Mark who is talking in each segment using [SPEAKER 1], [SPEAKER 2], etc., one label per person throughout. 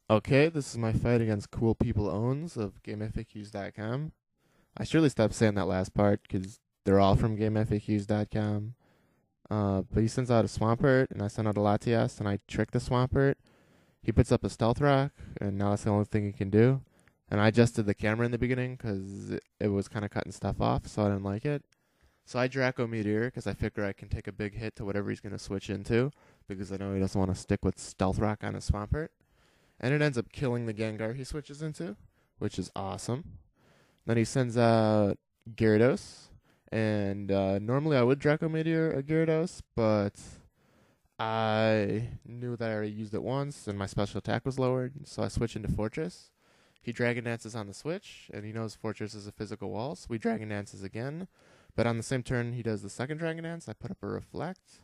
[SPEAKER 1] Okay, this is my fight against CoolPplOwns of gamefaqs.com. I surely stopped saying that last part because they're all from gamefaqs.com. But he sends out a Swampert, and I send out a Latias, and I trick the Swampert. He puts up a Stealth Rock, and now that's the only thing he can do. And I adjusted the camera in the beginning because it was kind of cutting stuff off, so I didn't like it. So I Draco Meteor because I figure I can take a big hit to whatever he's going to switch into because I know he doesn't want to stick with Stealth Rock on his Swampert. And it ends up killing the Gengar he switches into, which is awesome. Then he sends out Gyarados, and normally I would Draco Meteor a Gyarados, but I knew that I already used it once, and my special attack was lowered, so I switch into Fortress. He Dragon Dances on the switch, and he knows Fortress is a physical wall, so he Dragon Dances again. But on the same turn he does the second Dragon Dance, I put up a Reflect.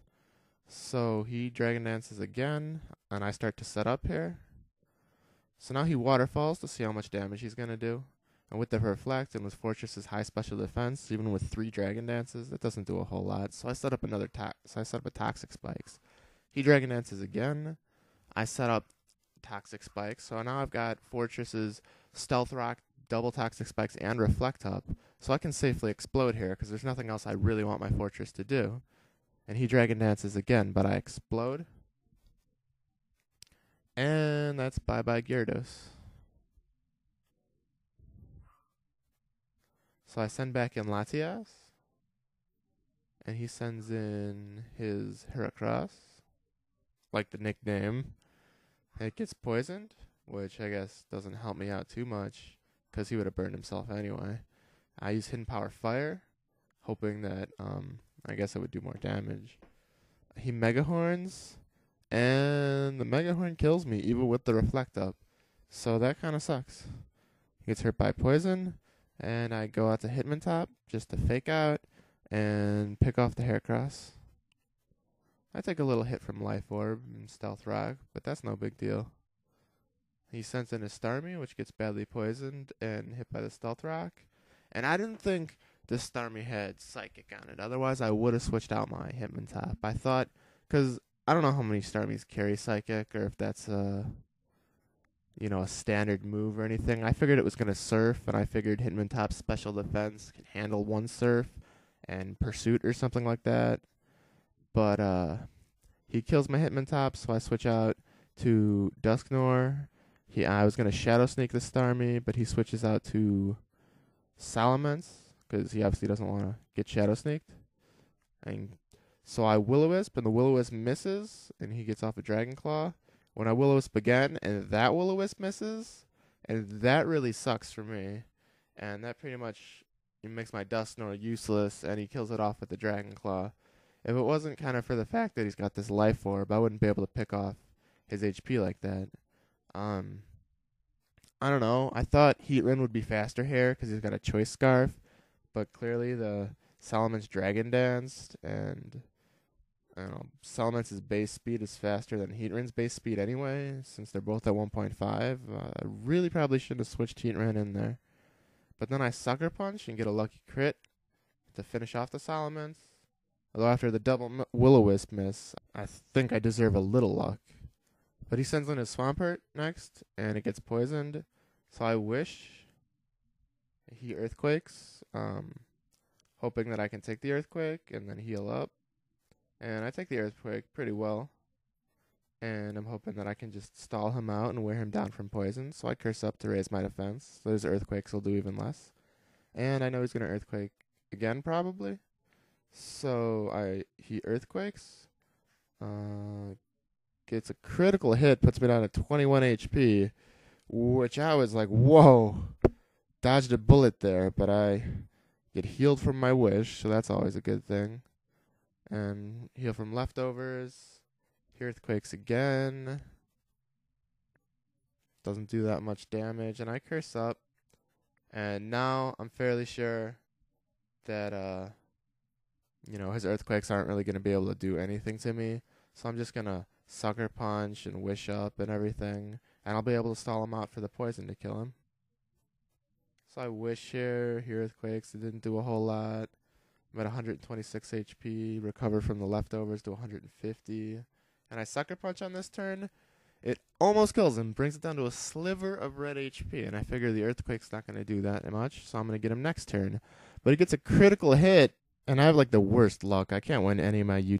[SPEAKER 1] So he Dragon Dances again, and I start to set up here. So now he waterfalls to see how much damage he's going to do. And with the Reflect and with Fortress's high special defense, even with 3 Dragon Dances, that doesn't do a whole lot. So I set up a Toxic Spikes. He Dragon Dances again. I set up Toxic Spikes. So now I've got Fortress's Stealth Rock, double Toxic Spikes, and Reflect up. So I can safely explode here because there's nothing else I really want my Fortress to do. And he Dragon Dances again, but I explode. And that's bye-bye Gyarados. So I send back in Latias, and he sends in his Heracross, like the nickname. It gets poisoned, which I guess doesn't help me out too much, because he would have burned himself anyway. I use Hidden Power Fire, hoping that, I guess it would do more damage. He Mega Horns, and the Mega Horn kills me, even with the Reflect up. So that kind of sucks. He gets hurt by poison, and I go out to Hitmontop just to fake out and pick off the Heracross. I take a little hit from Life Orb and Stealth Rock, but that's no big deal. He sends in his Starmie, which gets badly poisoned and hit by the Stealth Rock. And I didn't think the Starmie had Psychic on it. Otherwise, I would have switched out my Hitmontop. I thought, because I don't know how many Starmies carry Psychic, or if that's a standard move or anything. I figured it was going to Surf, and I figured Hitmontop's special defense can handle one Surf and Pursuit or something like that. But he kills my Hitmontop, so I switch out to Dusknoir. I was going to Shadow Sneak the Starmie, but he switches out to Salamence, because he obviously doesn't want to get Shadow Sneaked. And so I Will-O-Wisp, and the Will-O-Wisp misses, and he gets off a Dragon Claw. When I Will-O-Wisp again, and that Will-O-Wisp misses, and that really sucks for me. And that pretty much makes my Dusknoir useless, and he kills it off with the Dragon Claw. If it wasn't kind of for the fact that he's got this Life Orb, I wouldn't be able to pick off his HP like that. I don't know. I thought Heatran would be faster here because he's got a Choice Scarf, but clearly the Salamence Dragon Danced, and I don't know, Salamence's base speed is faster than Heatran's base speed anyway, since they're both at 1.5. I really probably shouldn't have switched Heatran in there. But then I Sucker Punch and get a lucky crit to finish off the Salamence. Although after the double Will-O-Wisp miss, I think I deserve a little luck. But he sends in his Swampert next, and it gets poisoned. So I wish he Earthquakes, hoping that I can take the Earthquake and then heal up. And I take the Earthquake pretty well. And I'm hoping that I can just stall him out and wear him down from poison. So I curse up to raise my defense. Those Earthquakes will do even less. And I know he's going to Earthquake again probably. So he Earthquakes. Gets a critical hit, puts me down to 21 HP. Which I was like, whoa. Dodged a bullet there, but I get healed from my wish. So that's always a good thing. And heal from leftovers. He Earthquakes again. Doesn't do that much damage. And I curse up. And now I'm fairly sure that, his Earthquakes aren't really going to be able to do anything to me. So I'm just going to Sucker Punch and Wish Up and everything. And I'll be able to stall him out for the poison to kill him. So I Wish here. He Earthquakes. It didn't do a whole lot. I'm at 126 HP. Recover from the leftovers to 150. And I Sucker Punch on this turn. It almost kills him, brings it down to a sliver of red HP, and I figure the Earthquake's not going to do that much, so I'm going to get him next turn. But he gets a critical hit, and I have like the worst luck. I can't win any of my